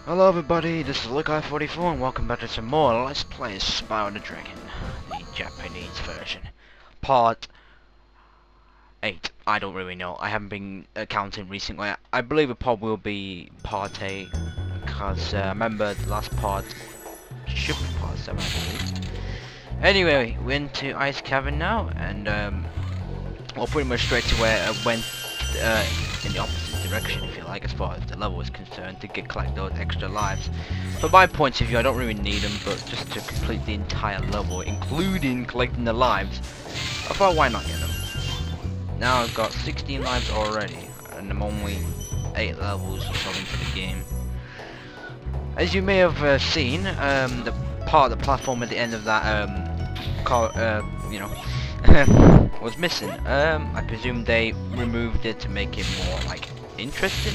Hello everybody, this is Lukai44 and welcome back to some more Let's Play Spyro the Dragon, the Japanese version. Part 8. I don't really know, I haven't been counting recently. I believe it probably will be part 8, because I remember the last part should be part 7 I believe. Anyway, we're into Ice Cavern now, and well, pretty much straight to where I went in the opposite direction, if you like, as far as the level is concerned, to collect those extra lives. From my point of view, I don't really need them, but just to complete the entire level, including collecting the lives, I thought, why not get them? Now I've got 16 lives already, and I'm only 8 levels or something for the game. As you may have seen, the part of the platform at the end of that was missing. I presume they removed it to make it more like interesting.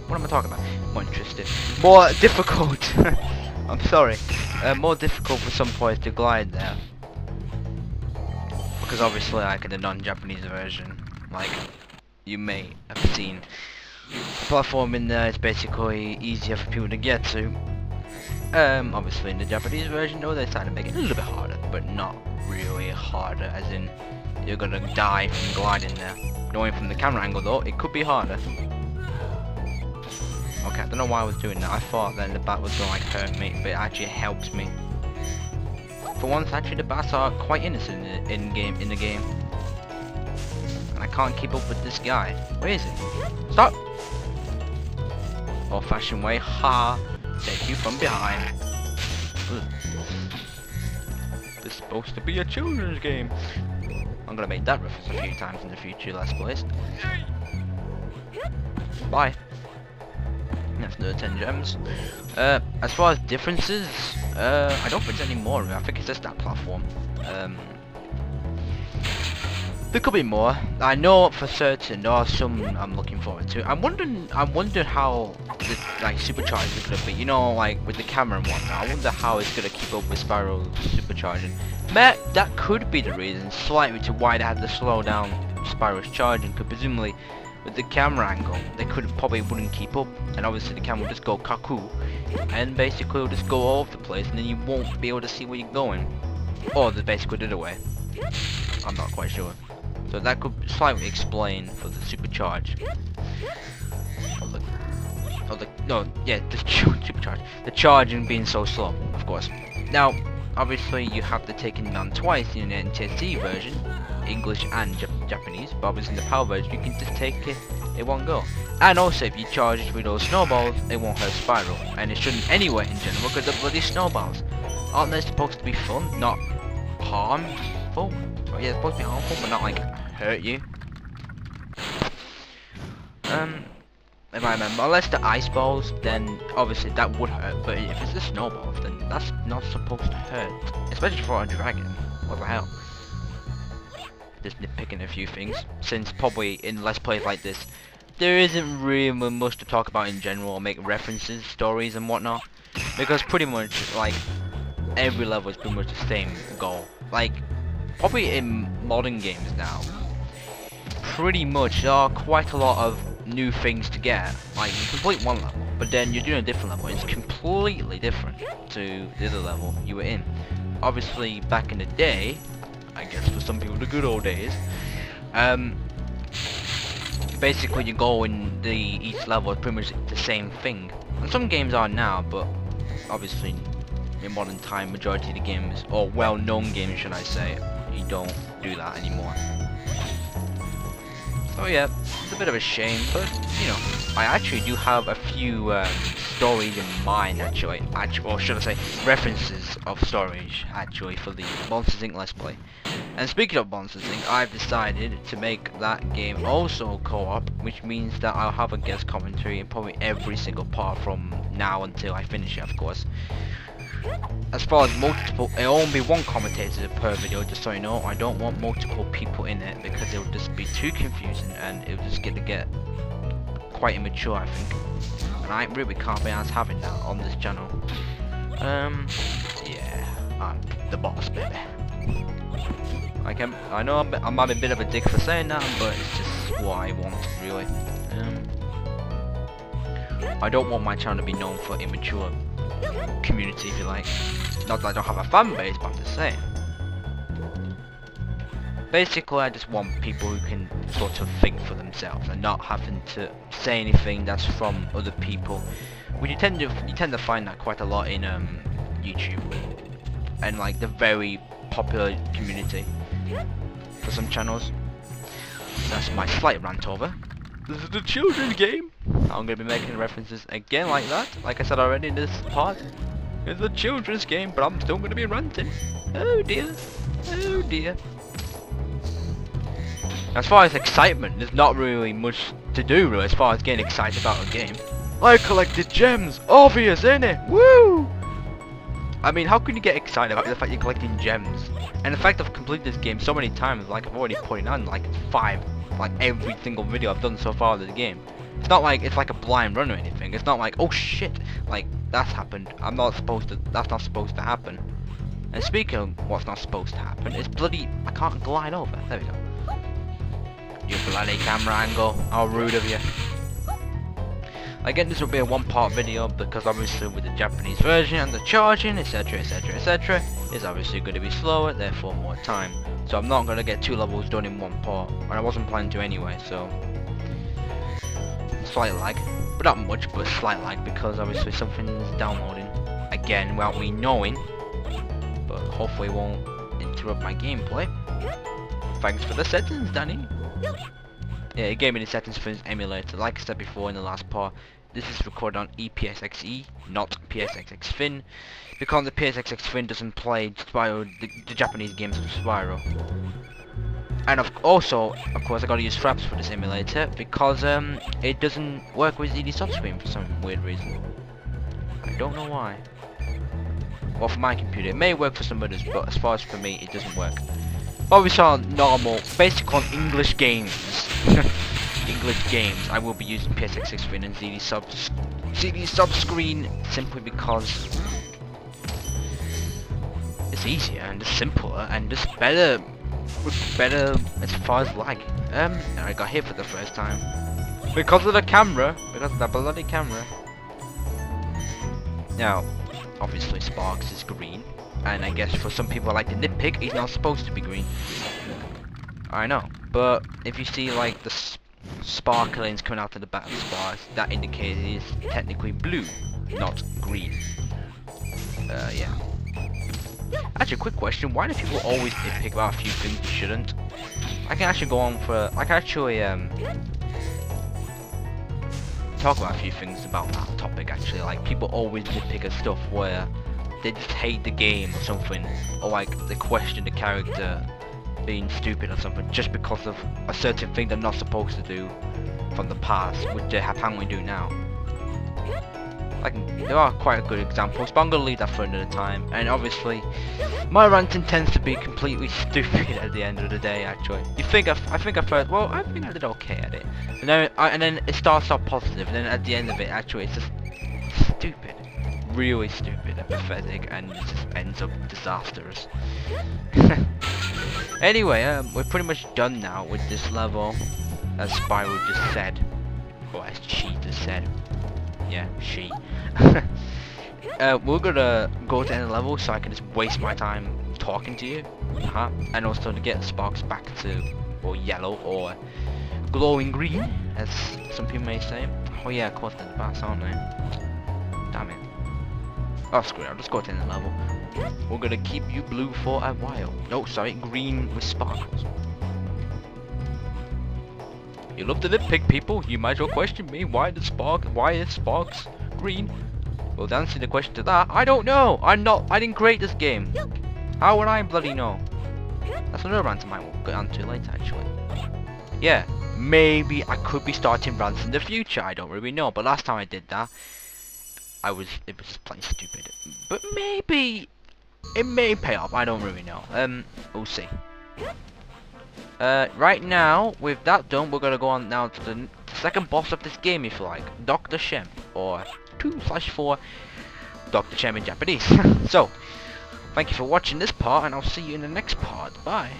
What am I talking about? More interesting, more difficult. I'm sorry, more difficult for some players to glide there, because obviously, like in the non-Japanese version, like you may have seen, the platform in there is basically easier for people to get to. Obviously in the Japanese version, though, they decided to make it a little bit harder, but not really harder, as in you're gonna die from gliding there. Knowing from the camera angle though, it could be harder. Okay, I don't know why I was doing that. I thought then the bat was gonna like hurt me, but it actually helps me. For once, actually the bats are quite innocent in the game. And I can't keep up with this guy. Where is he? Stop! Old-fashioned way, ha! Take you from behind. Ugh. This is supposed to be a children's game. I'm gonna make that reference a few times in the future Let's Plays. Bye. That's another 10 gems. As far as differences, I don't think there's any more. I think it's just that platform. There could be more. I know for certain there are some I'm looking forward to. I wonder how the like supercharged is gonna be. You know, like with the camera and whatnot. I wonder how it's gonna keep up with Spyro's supercharging. That could be the reason slightly to why they had to slow down Spyro's charging. Because presumably with the camera angle, they probably wouldn't keep up, and obviously the camera would just go cuckoo, and basically it'll just go all over the place, and then you won't be able to see where you're going. Or they basically did away. I'm not quite sure. So that could slightly explain for the supercharge. The supercharge. The charging being so slow, of course. Now, obviously you have to take it down twice in the NTSC version, English and Japanese, but obviously in the PAL version you can just take it in one go. And also if you charge it with those snowballs, it won't hurt Spyro, and it shouldn't anyway in general, because the bloody snowballs, aren't they supposed to be fun, not harmful? Oh yeah, they're supposed to be harmful, but not like hurt you. If I remember, unless the ice balls, then obviously that would hurt, but if it's the snowballs, then that's not supposed to hurt, especially for a dragon. What the hell? Just nitpicking a few things, since probably in Let's Plays like this, there isn't really much to talk about in general, or make references, stories and whatnot, because pretty much, like, every level is pretty much the same goal. Like, probably in modern games now, pretty much there are quite a lot of new things to get. Like, you complete one level, but then you're doing a different level, it's completely different to the other level you were in. Obviously, back in the day, I guess for some people the good old days, basically you go in each level is pretty much the same thing. And some games are now, but obviously in modern time majority of the games, or well-known games should I say, you don't do that anymore. So yeah, it's a bit of a shame, but you know, I actually do have a few stories in mind actually, or should I say references of stories actually for the Monsters Inc. Let's Play. And speaking of Monsters Inc., I've decided to make that game also co-op, which means that I'll have a guest commentary in probably every single part from now until I finish it, of course. As far as multiple, it'll only be one commentator per video, just so you know. I don't want multiple people in it because it would just be too confusing and it would just get quite immature, I think. And I really can't be asked having that on this channel. Yeah, I'm the boss, baby. I know I'm a bit of a dick for saying that, but it's just what I want, really. I don't want my channel to be known for immature community, if you like. Not that I don't have a fan base, but I'm just saying. Basically, I just want people who can sort of think for themselves and not having to say anything that's from other people. You tend to find that quite a lot in YouTube and like the very popular community for some channels. That's my slight rant over. This is the children's game. I'm gonna be making references again like that. Like I said already in this part, it's a children's game, but I'm still gonna be ranting. Oh dear, oh dear. As far as excitement, there's not really much to do really, as far as getting excited about a game. I collected gems, obvious innit? Woo! I mean, how can you get excited about the fact you're collecting gems? And the fact I've completed this game so many times, like I've already put it on like 5, like every single video I've done so far of this game. It's not like it's like a blind run or anything. It's not like, oh shit, like that's happened. That's not supposed to happen. And speaking of what's not supposed to happen, it's bloody, I can't glide over. There we go. You bloody camera angle, how rude of you. Again, this will be a one-part video because obviously with the Japanese version and the charging, etc, etc, etc, is obviously going to be slower, therefore more time. So I'm not going to get 2 levels done in one part, and I wasn't planning to anyway, so slight lag, but not much, but slight lag because obviously something's downloading again without me knowing, but hopefully it won't interrupt my gameplay. Thanks for the settings, Danny. Yeah, it gave me the settings for this emulator. Like I said before in the last part, this is recorded on EPSXE, not PSXX Fin, because the PSXX Fin doesn't play Spyro, the Japanese games of Spyro. And also, of course, I gotta use Fraps for this emulator because it doesn't work with ZD subscreen for some weird reason. I don't know why. Well, for my computer, it may work for some others, but as far as for me, it doesn't work. Obviously on normal, basically on English games, I will be using PSXX Fin and ZD subscreen simply because it's easier and it's simpler and just better as far as lag. I got hit for the first time because of the camera, because of that bloody camera. Now, obviously Sparks is green. And I guess for some people like to nitpick, he's not supposed to be green. I know, but if you see like the sparklings coming out of the back of Sparks, that indicates he's technically blue, not green. Yeah. Actually, quick question: why do people always nitpick about a few things you shouldn't? I can actually go on for, I can actually talk about a few things about that topic. Actually, like people always nitpick at stuff where they just hate the game or something, or like they question the character being stupid or something just because of a certain thing they're not supposed to do from the past, which they apparently do now. Like, there are quite good examples, but I'm gonna leave that for another time. And obviously, my ranting tends to be completely stupid at the end of the day. Actually, I think I did okay at it, and then it starts off positive, and then at the end of it, actually, it's just stupid. Really stupid and pathetic, and it just ends up disastrous. Anyway, we're pretty much done now with this level, as Spyro just said, or as she just said. Yeah, she. We're gonna go to the end of the level so I can just waste my time talking to you, and also to get Sparks back to, or yellow, or glowing green, as some people may say. Oh yeah, of course they're the bats, aren't they? Damn it. Oh screw it, I'll just go to the end of the level. We're gonna keep you blue for a while. No, sorry, green with sparkles. You love to nitpick, people. You might as well question me. Why is Sparks green? Well, to answer the question to that, I don't know. I didn't create this game. How would I bloody know? That's another rant I might get onto later, actually. Yeah, maybe I could be starting rants in the future. I don't really know. But last time I did that, it was just plain stupid. But maybe it may pay off. I don't really know. We'll see. Right now, with that done, we're gonna go on now to the second boss of this game, if you like, Dr. Shem, or 2/4 Dr. Shem in Japanese. So, thank you for watching this part, and I'll see you in the next part. Bye.